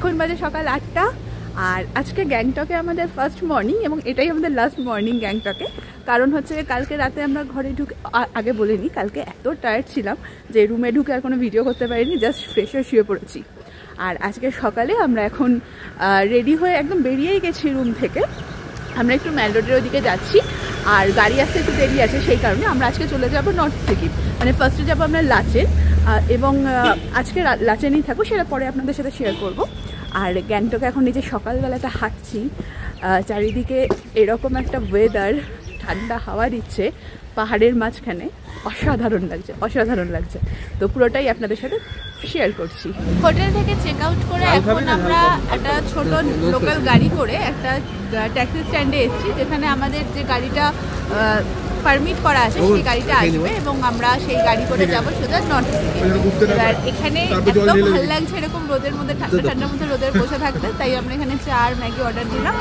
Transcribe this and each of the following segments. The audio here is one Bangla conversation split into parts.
এখন বাজে সকাল 8টা। আর আজকে গ্যাংটকে আমাদের ফার্স্ট মর্নিং এবং এটাই আমাদের লাস্ট মর্নিং গ্যাংটকে। কারণ হচ্ছে কালকে রাতে আমরা ঘরে ঢুকে, আগে বলিনি, কালকে এত টায়ার্ড ছিলাম যে রুমে ঢুকে আর কোনো ভিডিও করতে পারিনি, জাস্ট ফ্রেশ হয়ে শুয়ে পড়েছি। আর আজকে সকালে আমরা এখন রেডি হয়ে একদম বেরিয়েই গেছি রুম থেকে। আমরা একটু ম্যাল রোডের ওদিকে যাচ্ছি, আর গাড়ি আসতে একটু দেরি আছে, সেই কারণে আমরা আজকে চলে যাব নর্থ সিকিম। মানে ফার্স্টে যাবো আমরা লাচেন, এবং আজকে লাচেনই থাকবো, সেটা পরে আপনাদের সাথে শেয়ার করব। আর গ্যাংটকে এখন নিজে সকালবেলাটা হাঁটছি, চারিদিকে এরকম একটা ওয়েদার, ঠান্ডা হাওয়া দিচ্ছে পাহাড়ের মাঝখানে, অসাধারণ লাগছে, অসাধারণ লাগছে। তো পুরোটাই আপনাদের সাথে শেয়ার করছি। হোটেল থেকে চেক আউট করে এখন আমরা একটা ছোট লোকাল গাড়ি করে একটা ট্যাক্সি স্ট্যান্ডে এসেছি, যেখানে আমাদের যে গাড়িটা পারমিট করা আছে সেই গাড়িটা আসবে এবং আমরা সেই গাড়ি করে যাবো সোজা নর্থ সিকিম। আর এখানে একদম ভালো লাগছে এরকম রোদের মধ্যে, ঠান্ডা ঠান্ডার মধ্যে রোদে বসে থাকতে, তাই আমরা এখানে চা আর ম্যাগি অর্ডার দিলাম।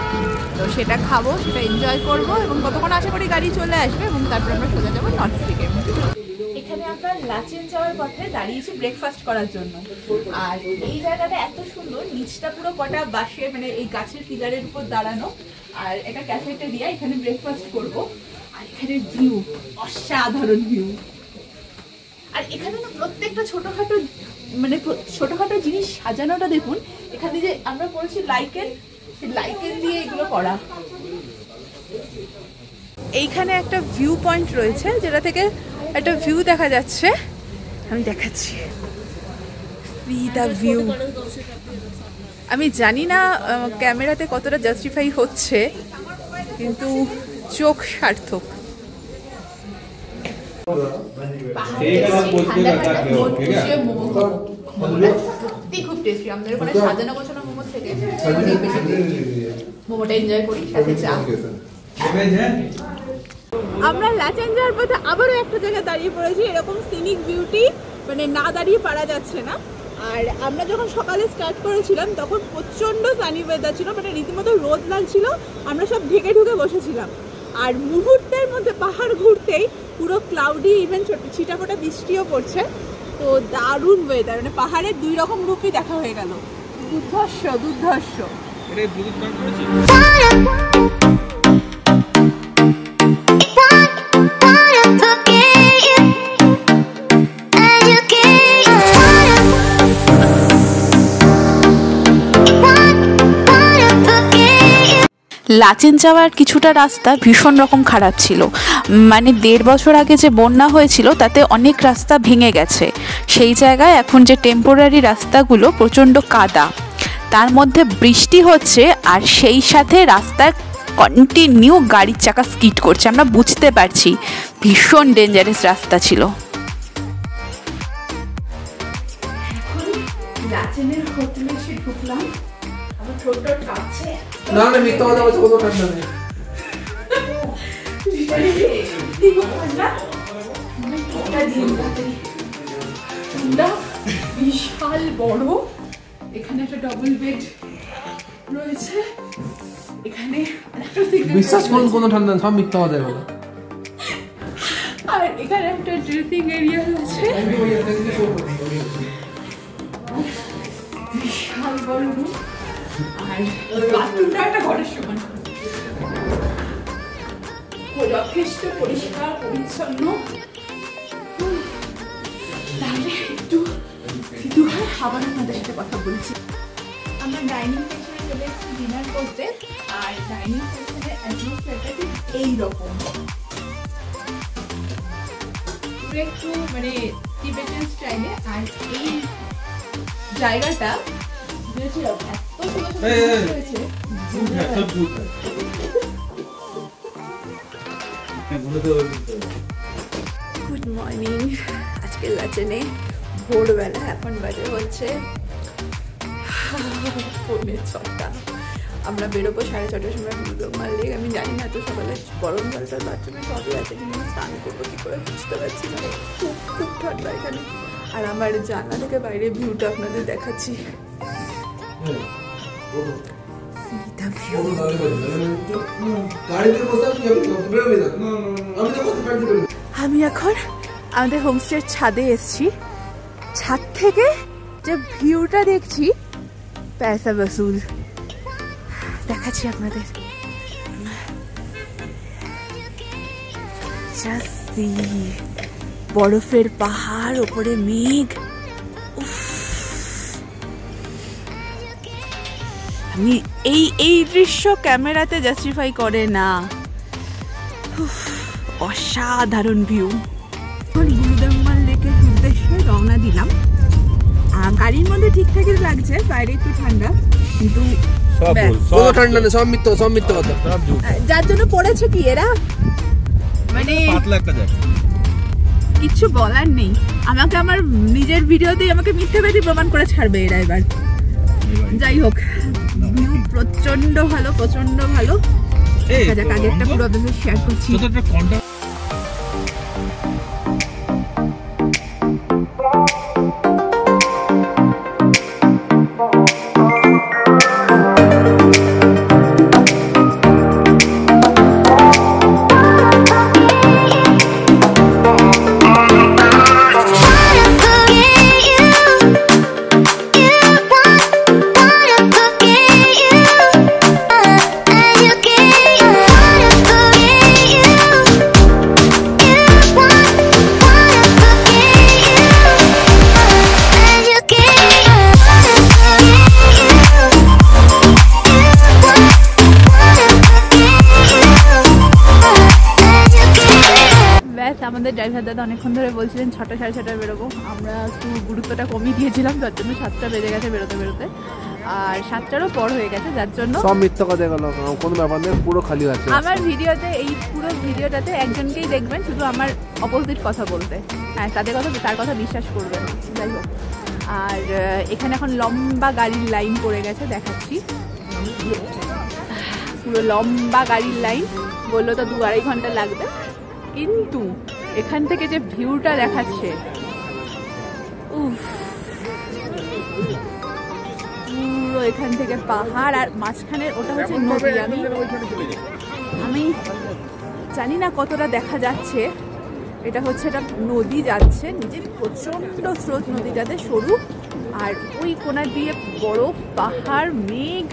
তো সেটা খাবো, সেটা এনজয় করবো এবং কতক্ষণ আশা করি গাড়ি চলে আসবে এবং তারপর আমরা সোজা যাবো নর্থ সিকিম। এখানে আমরা লাচেন যাওয়ার পথে দাঁড়িয়েছি ব্রেকফাস্ট করার জন্য। আর এই জায়গাটা এত সুন্দর, নিচটা পুরো কটা বাঁশের, মানে এই গাছের পিলারের উপর দাঁড়ানো, আর একটা ক্যাফেটেরিয়া, এখানে ব্রেকফাস্ট করবো। আর এখানে ভিউ, অসাধারণ ভিউ। আর এখানে না প্রত্যেকটা ছোটখাটো, মানে ছোটখাটো জিনিস সাজানোটা দেখুন। এখানে যে আমরা করেছি লাইকেন, সেই লাইকেন দিয়ে এগুলো করা। এইখানে একটা ভিউ পয়েন্ট রয়েছে, যেটা থেকে একটা ভিউ দেখা যাচ্ছে, আমি দেখাচ্ছি। ভিউ আমি জানি না ক্যামেরাতে কতটা জাস্টিফাই হচ্ছে, কিন্তু চোখ সার্থক। খুব টেস্টি, আমাদের ওখানে সাজানো গোছানো মোমো থেকে মোমোটা এনজয় করি, সাথে চা। আমরা লাচেন যাওয়ার পথে আবারও একটা জায়গায় দাঁড়িয়ে পড়েছি, এরকম সিনিক বিউটি, মানে না দাঁড়িয়ে পারা যাচ্ছে না। আর আমরা যখন সকালে স্টার্ট করেছিলাম তখন প্রচণ্ড সানি ওয়েদার ছিল, মানে রীতিমতো রোদ লাগছিল, আমরা সব ঢেকে ঢুকে বসেছিলাম। আর মুহূর্তের মধ্যে পাহাড় ঘুরতেই পুরো ক্লাউডি, ইভেন ছিটাফোটা বৃষ্টিও পড়ছে। তো দারুণ ওয়েদার, মানে পাহাড়ের দুই রকম রূপই দেখা হয়ে গেল, দুর্ধর্ষ দুর্ধর্ষ। লাচেন যাওয়ার কিছুটা রাস্তা ভীষণ রকম খারাপ ছিল, মানে 1.5 বছর আগে যে বন্যা হয়েছিল তাতে অনেক রাস্তা ভেঙে গেছে। সেই জায়গায় এখন যে টেম্পোরারি রাস্তাগুলো প্রচণ্ড কাদা, তার মধ্যে বৃষ্টি হচ্ছে, আর সেই সাথে রাস্তায় কন্টিনিউ গাড়ির চাকা স্কিড করছে। আমরা বুঝতে পারছি ভীষণ ডেঞ্জারাস রাস্তা ছিল। লাচেনের হোটেলে এসে ঢুকলাম, আমার ঠোঁটটা কাঁপছে। না না, মিথ্যা কথা বলছো, কোনো ঠান্ডা নেই। বিশাল বড়, এখানে একটা ডবল বেড রয়েছে, এখানে বিশ্বাস করুন কোনো ঠান্ডা নেই, সব মিথ্যা কথা বলে। আর এখানে একটা ড্রেসিং এরিয়া রয়েছে, বিশাল বড় রুম। আর বাথরুমটা একটা ঘরের সমান, যথেষ্ট পরিষ্কার পরিচ্ছন্ন। তাহলে একটু খাবার আপনাদের সাথে কথা বলছি। আমরা ডাইনিং সেকশনে চলে এসেছি ডিনার করতে, আর ডাইনিং সেকশনের অ্যাটমসফিয়ারটা ঠিক এইরকম, একটু মানে টিবেটান স্টাইলে। আর এই জায়গাটা গুড মর্নিং। আজকে লাচেনে ভোরবেলা, এখন বাজে হচ্ছে 6:45। আমরা বেরোবো 6:30টার সময় গুলমার্গ লেক। আমি জানি না এত সকালে গরম জলটা বাথরুমে সবই আছে, কিন্তু স্নান করবো কি করে বুঝতে পারছি না, খুব খুব ঠান্ডা এখানে। আর আমার জানলা থেকে বাইরে ভিউটা আপনাদের দেখাচ্ছি। আমি এখন আমাদের হোমস্টের ছাদে এসেছি। ছাদ থেকে যে ভিউটা দেখছি পয়সা বসুল দেখাচ্ছি আপনাদের। বরফের পাহাড়, ওপরে মেঘ। আমি এই দৃশ্য ক্যামেরাতে জাস্টিফাই করে না। অসাধারণ ভিউ। গুরুদেম্মাল লেকের উদ্দেশ্যে রওনা দিলাম। গাড়ির মধ্যে ঠিকঠাকই লাগছে, বাইরে একটু ঠান্ডা, কিন্তু ঠান্ডা নেই, সব মিথ্যা কথা। যার জন্য পড়েছে কি এরা, মানে কিচ্ছু বলার নেই। আমাকে আমার নিজের ভিডিওতেই আমাকে মিথ্যাবাদী প্রমাণ করে ছাড়বে এরা এবার। যাই হোক, ভিউ প্রচন্ড ভালো, প্রচন্ড ভালো। দেখা যাক, আগে একটা পুরো আপনাদের শেয়ার করছি। আমাদের ড্রাইভার দাদা অনেকক্ষণ ধরে বলছিলেন 6টা সাড়ে 6টায় বেরোবো। আমরা একটু গুরুত্বটা কমিয়ে দিয়েছিলাম, যার জন্য 7টা বেজে গেছে বেরোতে বেরোতে, আর 7টারও পর হয়ে গেছে, যার জন্য সব মিথ্যা কথা গেল, কোনো ব্যাপার নেই, পুরো খালি আছে। আমার ভিডিওতে, এই পুরো ভিডিওটাতে একজনকেই দেখবেন শুধু আমার অপোজিট কথা বলতে, হ্যাঁ তার কথা বিশ্বাস করবেন। যাই হোক, আর এখানে এখন লম্বা গাড়ির লাইন পড়ে গেছে, দেখাচ্ছি পুরো লম্বা গাড়ির লাইন। বললো তো 2-2.5 ঘন্টা লাগবে, কিন্তু এখান থেকে যে ভিউটা দেখাচ্ছে, পুরো এখান থেকে পাহাড়, আর মাঝখানে ওটা হচ্ছে নদী। আমি জানি না কতটা দেখা যাচ্ছে, এটা হচ্ছে একটা নদী যাচ্ছে নিচে, প্রচন্ড স্রোত নদী যাতে সরু, আর ওই কোণা দিয়ে বরফ, পাহাড়, মেঘ,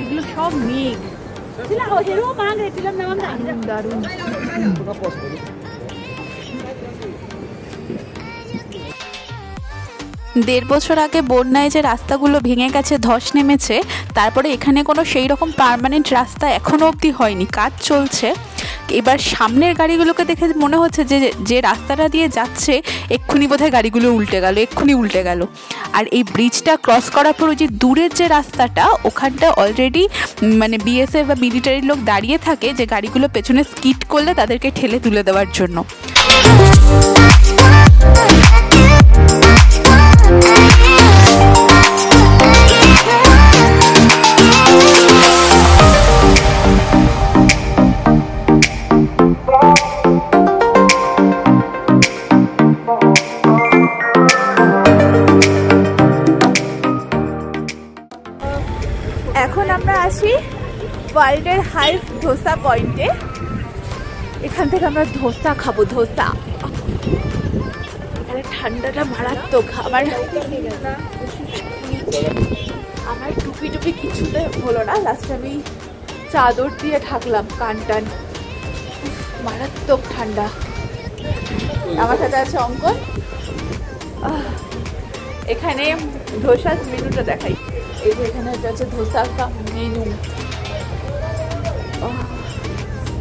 এগুলো সব মেঘ। দারুণ। 1.5 বছর আগে বন্যায় যে রাস্তাগুলো ভেঙে গেছে, ধস নেমেছে, তারপরে এখানে কোনো সেই রকম পার্মানেন্ট রাস্তা এখনো অবধি হয়নি, কাজ চলছে। এবার সামনের গাড়িগুলোকে দেখে মনে হচ্ছে যে রাস্তাটা দিয়ে যাচ্ছে এক্ষুনি বোধহয় গাড়িগুলো এক্ষুনি উল্টে গেল। আর এই ব্রিজটা ক্রস করার পর যে দূরের যে রাস্তাটা, ওখানটা অলরেডি মানে বিএসএফ বা মিলিটারির লোক দাঁড়িয়ে থাকে, যে গাড়িগুলো পেছনে স্কিড করলে তাদেরকে ঠেলে তুলে দেওয়ার জন্য। এখন আমরা আসি ওয়ার্ল্ডের হাইস্ট ধোসা পয়েন্টে। এখান থেকে আমরা ধোসা খাবো, ধোসা। এখানে ঠান্ডাটা মারাত্মক। আমার টুপি কিছুতে হলো না, লাস্টে আমি চাদর দিয়ে ঢাকলাম কান টান, মারাত্মক ঠান্ডা। আমার সাথে আছে অঙ্কন। এখানে ধোসার মেনুটা দেখাই, এই যে এখানে আছে ধোসা কা মেনু,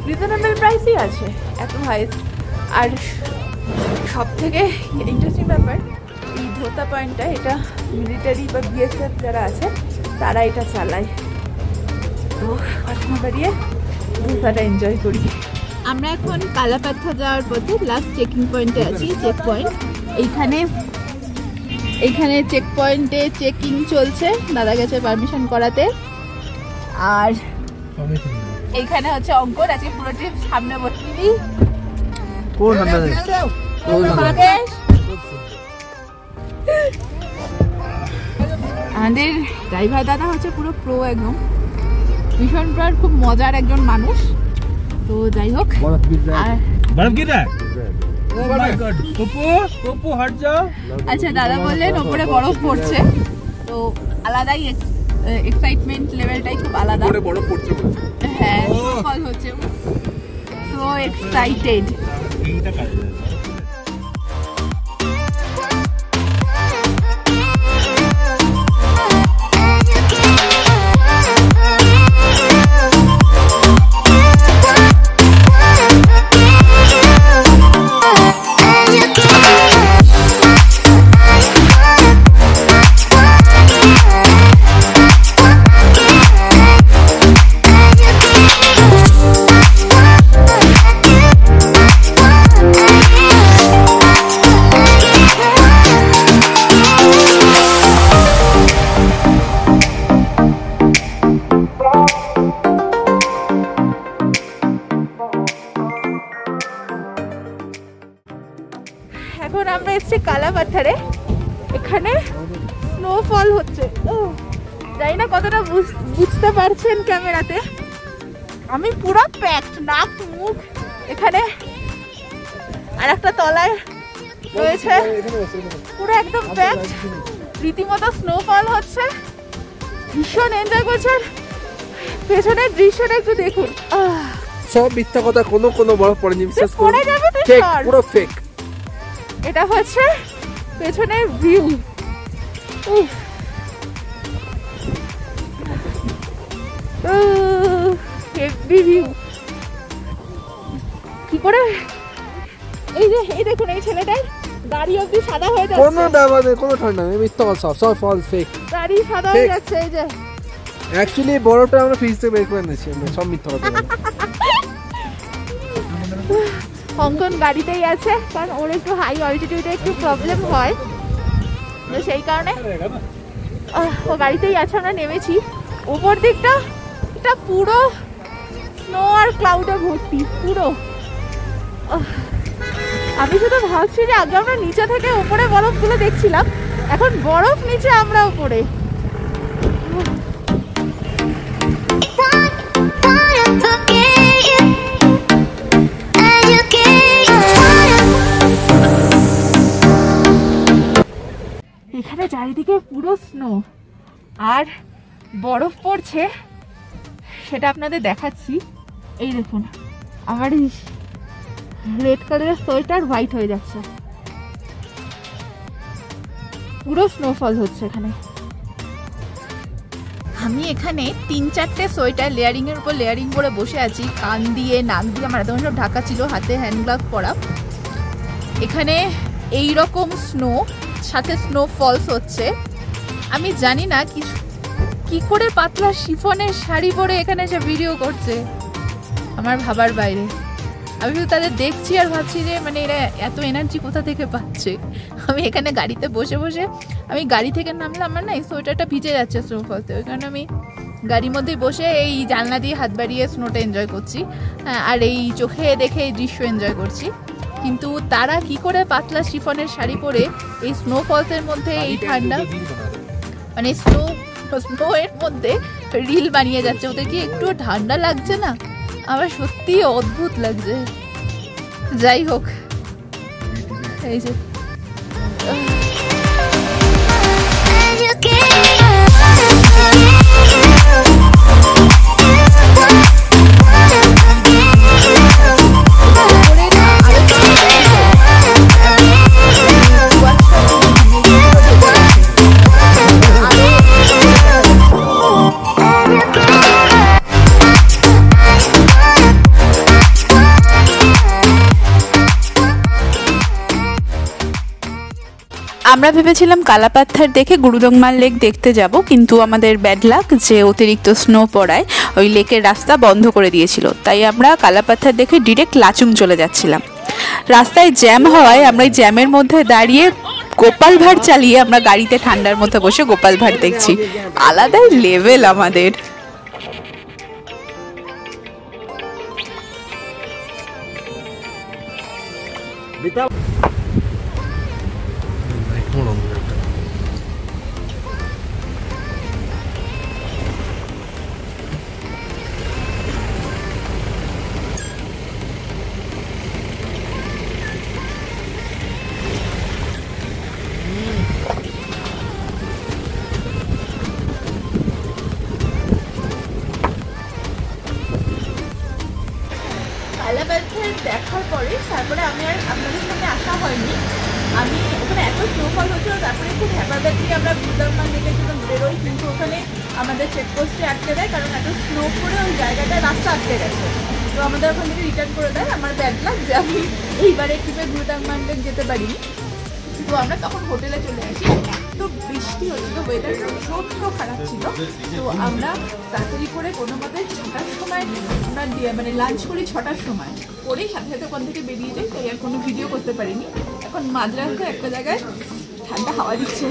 রিজনেবল প্রাইসই আছে, এত হাইস্ট। আর সব থেকে ইন্টারেস্টিং ব্যাপার, এই ধোসা পয়েন্টটা, এটা মিলিটারি বা বিএসএফ যারা আছে তারা এটা চালায়। তো কথা বাড়িয়ে ধোসাটা এনজয় করি। আমরা এখন কালাপাথা যাওয়ার পথে লাস্ট চেকিং পয়েন্টে আছি, চেক পয়েন্ট। এইখানে চেক পয়েন্টে চেকিং চলছে, দাদা গেছে পারমিশন করাতে। আর এইখানে হচ্ছে অঙ্কন, আজকে পুরো ট্রিপ সামনে বসছি। আমাদের ড্রাইভার দাদা হচ্ছে পুরো প্রো, একদম ভীষণ প্রো, খুব মজার একজন মানুষ। তো যাই হোক, আচ্ছা দাদা বললেন ওপরে বরফ পড়ছে, তো আলাদাই এক্সাইটমেন্ট লেভেলটাই খুব আলাদা। বড় বড় পড়ছে বলছে। হ্যাঁ ফল হচ্ছে, সো এক্সাইটেড। এখন আমরা এসেছি কালাপাথরে, এখানে স্নোফল হচ্ছে। জানি না কতটা বুঝতে পারছেন ক্যামেরাতে, আমি পুরো প্যাকড, নাক মুখ এখানে আর একটা তলায় রয়েছে, পুরো একদম প্যাকড। রীতিমতো স্নোফল হচ্ছে, ভীষণ এনজয় করছেন। পেছনের দৃশ্যটা একটু দেখুন। সব মিথ্যা কথা, কোনো বরফ পড়েনি, বিশ্বাস করুন। পড়ে যাবে তো, ফেক, পুরো ফেক। এটা হচ্ছে পেছনের ভিউ। Heavy view. কি করে এই দেখুন, এই ছেলেটার গাড়ি অবধি সাদা হয়ে যাচ্ছে। কোনো ব্যাপার নেই, কোনো ঠান্ডা নেই, মিথ্যা কথা, সব ফল ফেক। গাড়ি সাদা হয়ে যাচ্ছে। এই যে অ্যাকচুয়ালি বড়টা আমরা ফ্রিজ থেকে বের করে এনেছি, সব মিথ্যা কথা। হংকং গাড়িতেই আছে, কারণ ওর একটু হাই অল্টিটিউডে একটু প্রবলেম হয়, তো সেই কারণে ও গাড়িতেই আছে। আমরা নেমেছি। উপর দিকটা এটা পুরো স্নো আর ক্লাউডে ভর্তি পুরো। আমি শুধু ভাবছি যে আগে আমরা নিচে থেকে উপরে বরফগুলো দেখছিলাম, এখন বরফ নিচে, আমরা উপরে। এখানে চারিদিকে পুরো স্নো আর বরফ পড়ছে, সেটা আপনাদের দেখাচ্ছি। এই দেখুন, আমার এই রেড কালারের সোয়েটার হোয়াইট হয়ে যাচ্ছে, পুরো স্নোফল হচ্ছে এখানে। আমি এখানে 3-4টে সোয়েটার লেয়ারিং এর উপর লেয়ারিং করে বসে আছি, কান দিয়ে নাক দিয়ে আমার এত সব ঢাকা ছিল, হাতে হ্যান্ড গ্লাভ পরা। এখানে এই রকম স্নো সাথে স্নো ফলস হচ্ছে। আমি জানি না কি করে পাতলা শিফনের শাড়ি পরে এখানে এসে ভিডিও করছে, আমার ভাবার বাইরে। আমি শুধু তাদের দেখছি আর ভাবছি যে মানে এরা এত এনার্জি কোথা থেকে পাচ্ছে। আমি এখানে গাড়িতে বসে বসে, আমি গাড়ি থেকে নামলে আমার না এই সোয়েটারটা ভিজে যাচ্ছে স্নোফলতে, ওই কারণে আমি গাড়ির মধ্যেই বসে এই জানলা দিয়ে হাত বাড়িয়ে স্নোটা এনজয় করছি, আর এই চোখে দেখে এই দৃশ্য এনজয় করছি। কিন্তু তারা কি করে পাতলা শিফনের শাড়ি পরে এই স্নোফলসের মধ্যে এই ঠান্ডা মানে স্নো এর মধ্যে রিল বানিয়ে যাচ্ছে, ওদের কি একটু ঠান্ডা লাগছে না? আমার সত্যি অদ্ভুত লাগছে। যাই হোক, এই যে আমরা ভেবেছিলাম কালাপাথর দেখে গুরুদংমাল লেক দেখতে যাব, কিন্তু আমাদের ব্যাড লাক যে অতিরিক্ত স্নো পড়ায় ওই লেকের রাস্তা বন্ধ করে দিয়েছিল, তাই আমরা কালাপাথর দেখে ডিরেক্ট লাচুং চলে যাচ্ছিলাম। রাস্তায় জ্যাম হওয়ায় আমরা এই জ্যামের মধ্যে দাঁড়িয়ে গোপাল ভাঁড় চালিয়ে আমরা গাড়িতে ঠান্ডার মধ্যে বসে গোপাল ভাঁড় দেখছি। আলাদাই লেভেল আমাদের। এলাহাবাদে দেখার পরে তারপরে আমি আর আপনাদের সামনে আসা হয়নি। আমি ওখানে এত স্নোফল হচ্ছিল, তারপরে খুব হ্যাপাবাদ দিয়ে আমরা গুলদারমান লেকের জন্য বেরোই, কিন্তু ওখানে আমাদের চেকপোস্টে আটকে দেয়, কারণ এত স্নো করে ওই জায়গাটায় রাস্তা আটকে গেছে। তো আমাদের ওখান থেকে রিটার্ন করে দেয়। আমার ব্যাড লাক যে আমি এইবারে ট্রিপে গুলদারমান লেক যেতে পারিনি। তো আমরা তখন হোটেলে চলে আসি, এত বৃষ্টি হচ্ছিল, ওয়েদার প্রচণ্ড খারাপ ছিল। তো আমরা তাড়াতাড়ি করে কোনো মতে 6টার সময় আমরা মানে লাঞ্চ করি, 6টার সময় করেই সাথে সাথে ওখান থেকে বেরিয়ে যাই, তাই আর কোনো ভিডিও করতে পারিনি। এখন মাঝরাতে একটা জায়গায় ঠান্ডা হাওয়া দিচ্ছে,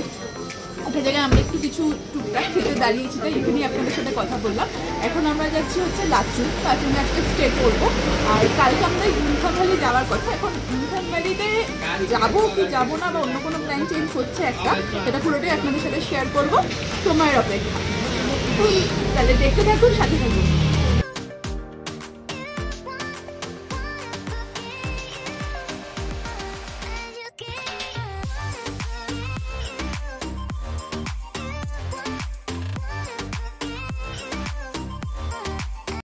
একটা জায়গায় আমরা একটু কিছু টুকটাক খেতে দাঁড়িয়েছি, তাই এখানেই আপনাদের সাথে কথা বললাম। এখন আমরা যাচ্ছি হচ্ছে লাচুং আজকে স্টে করবো। আর কালকে আমাদের ইউনিফর্ম ভ্যালি যাওয়ার কথা। এখন ইউনিফর্ম ভ্যালিতে যাবো কি যাবো না, বা অন্য কোনো প্ল্যান চেঞ্জ হচ্ছে একটা, সেটা পুরোটাই আপনাদের সাথে শেয়ার করবো, সময়ের অপেক্ষা। তাহলে দেখতে থাকুন, সাথে থাকুন।